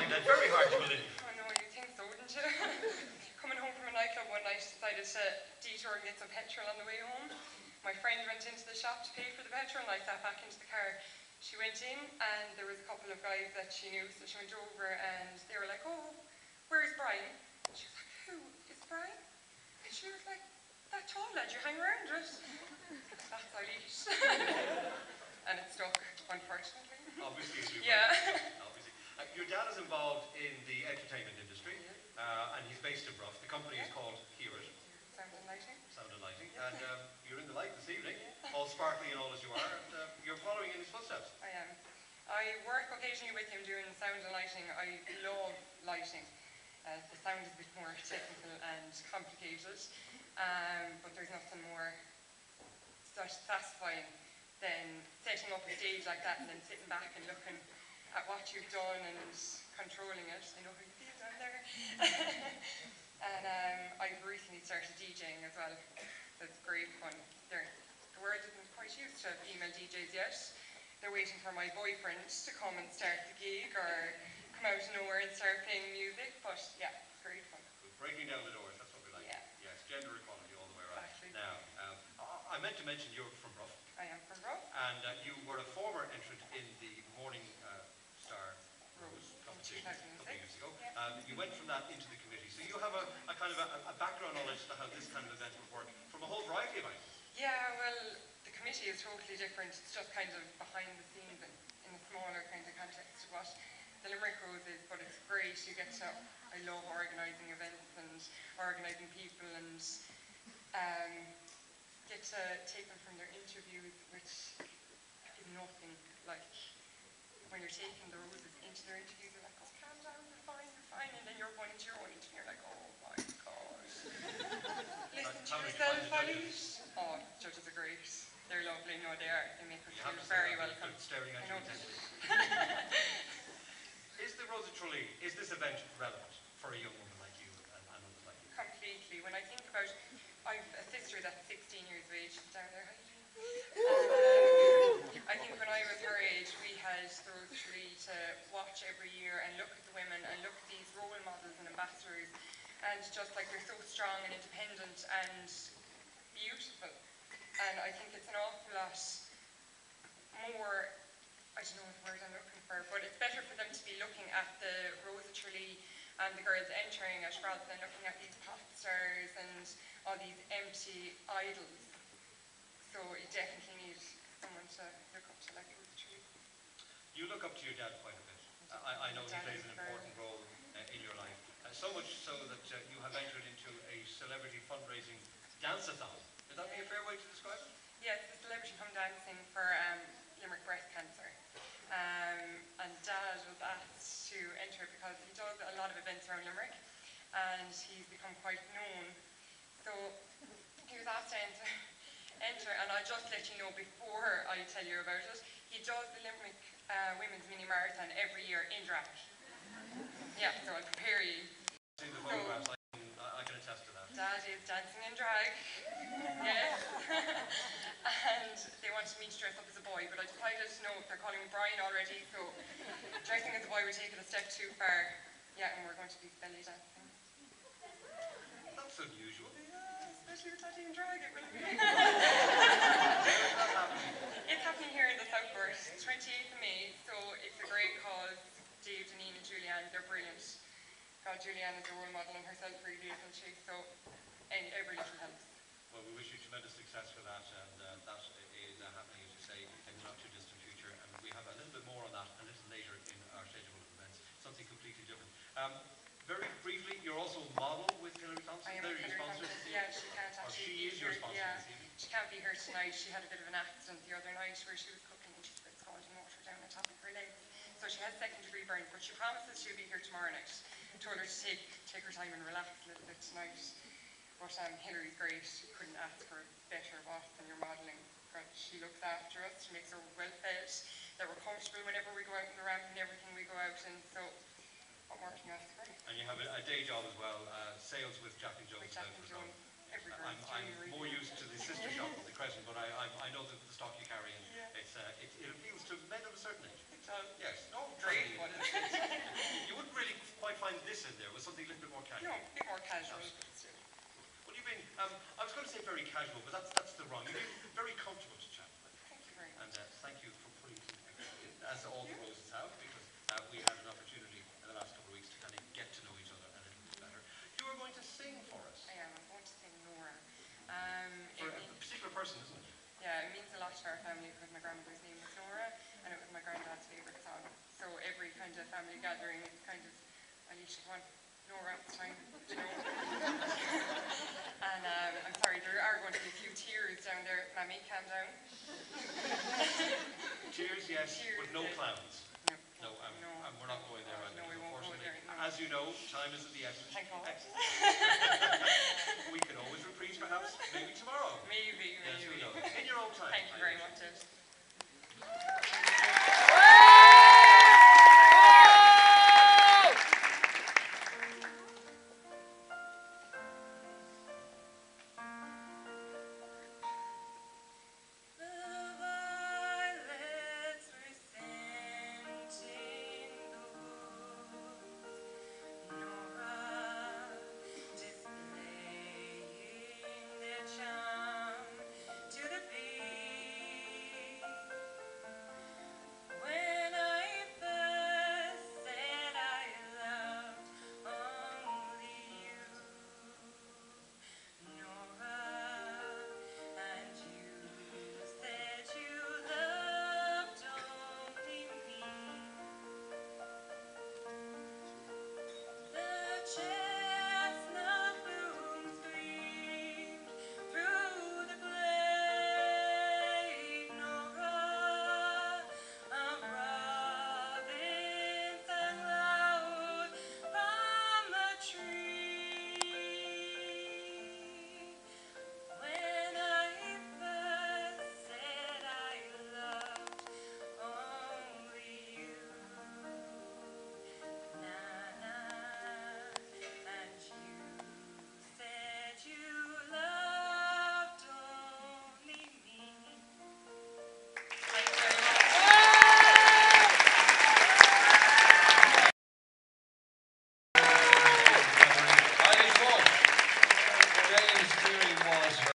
find that very hard to believe. Oh no, you think so, wouldn't you? Coming home from a nightclub one night, decided to detour and get some petrol on the way home. My friend went into the shop to pay for the petrol and I sat back into the car. She went in and there was a couple of guys that she knew, so she went over and they were like, oh, where's Brian? She was like, who is Brian? And she was like, that tall lad you hang around with. That's Eilish. And it stuck, unfortunately. Obviously, yeah. Obviously. Your dad is involved in the entertainment industry, and he's based in Bruff. The company is called Hear It. Sound and lighting. Sound and lighting. And you're in the light this evening, all sparkly and all as you are, and you're following in his footsteps. I am. I work occasionally with him doing sound and lighting. I love lighting. The sound is a bit more technical and complicated, but there's nothing more satisfying than setting up a stage like that and then sitting back and looking at what you've done and controlling it. I know how you feel down there. And I've recently started DJing as well. That's great fun. The world isn't quite used to female DJs yet. They're waiting for my boyfriend to come and start the gig or come out of nowhere and start playing music. But yeah, it's great fun. Breaking down the doors, that's what we like. Yeah. Yes, gender equality all the way around. Exactly. Now, I meant to mention you're from Bruff. I am from Bruff. And you were a former entrant in the Morning Star Rose competition a couple of years ago. Yeah. You went from that into the committee. So you have a kind of a background knowledge to how this kind of event would work from a whole variety of angles. Yeah, well, the committee is totally different. It's just kind of behind the scenes in a smaller kind of context of what the Limerick Rose is, but it's great. You get to, I love organising events and organising people and get to take them from their interviews, which is nothing like when you're taking the roses into their interviews, you're like, oh, calm down, you're fine, and then you're going into your own interview, you're like, oh my gosh. Listen to yourself, Eilish. Oh, judges are great. They're lovely, no they are. They make us feel very welcome. Staring at you intensely. Is the Rose of Tralee, is this event relevant for a young woman like you and others like you? Completely. When I think about, I've a sister that's 16 years of age down there. I think when I was her age, we had the Rose of Tralee to watch every year and look at the women and look at these role models and ambassadors, and just like they're so strong and independent and beautiful. And I think it's an awful lot more, I don't know what word I'm looking for, but it's better for them to be looking at the Rose of Tralee and the girls entering it rather than looking at these pop stars and all these empty idols. So you definitely need someone to look up to like Rose of Tralee. You look up to your dad quite a bit. I know he plays an important role in your life. So much so that you have entered into a celebrity fundraising dance-a-thon. Would that be a fair way to describe it? Yes, the celebrity come dancing for Limerick breast cancer. And Dad was asked to enter because he does a lot of events around Limerick and he's become quite known. So he was asked to enter, and I'll just let you know before I tell you about it, he does the Limerick Women's Mini Marathon every year in drag. Yeah, so I'll prepare you. See the photographs, I can attest to that. Dad is dancing in drag, yes. And they wanted me to dress up as a boy, but I decided, no, they're calling me Brian already, so dressing as a boy would take it a step too far. Yeah, and we're going to be belly dancing. That's unusual. Yeah, especially with Daddy in drag, it will be. It's happening here in the Southport, 28th of May, so it's a great cause. Dave, Janine and Julianne, they're brilliant. God, Julianne is a role model in herself, really, isn't she? So, every little helps. Well, we wish you tremendous success for that, and that is happening, as you say, in the not too distant future. And we have a little bit more on that a little later in our schedule of events, something completely different. Very briefly, you're also a model with Hilary Thompson. I am with Hilary Thompson. Yeah, she can't actually be here. She is your sponsor this evening. She can't be here tonight. She had a bit of an accident the other night where she was cooking and she put scalding water down the top of her legs. So she has second-degree burns, but she promises she'll be here tomorrow night. I told her to take her time and relax a little bit tonight. But Hilary's great. She couldn't ask for a better boss than your modelling. She looks after us. She makes her well fed. That we're comfortable whenever we go out on the ramp and everything we go out in. So I'm working out great. And you have a day job as well, sales with Jack and Jones. With Jack and Jones. I'm more used to the sister shop at the Crescent, but I know the stock you carry, and it appeals to men of a certain age. It does. Yes. No, great. You wouldn't casual, but that's the wrong. You've been very comfortable to chat with. Thank you very And much. thank you for putting some effort in, as all the roses have, because we had an opportunity in the last couple of weeks to kind of get to know each other a little bit better. You are going to sing for us. I am. I'm going to sing Nora. For a particular person, isn't it? Yeah, it means a lot to our family because my grandmother's name was Nora and it was my granddad's favourite song. So every kind of family gathering is kind of, Eilish, come on, Nora, it's time, you know. And I'm sorry, there are going to be a few tears down there. Mammy, calm down. Cheers, yes, Cheers, but no yes. clowns. No, We're not going there, no, we won't go unfortunately. there. No. As you know, time is of the essence. Thank God. We can always reprise, perhaps, maybe tomorrow. Maybe. Yes, we know. In your own time. Thank you very much.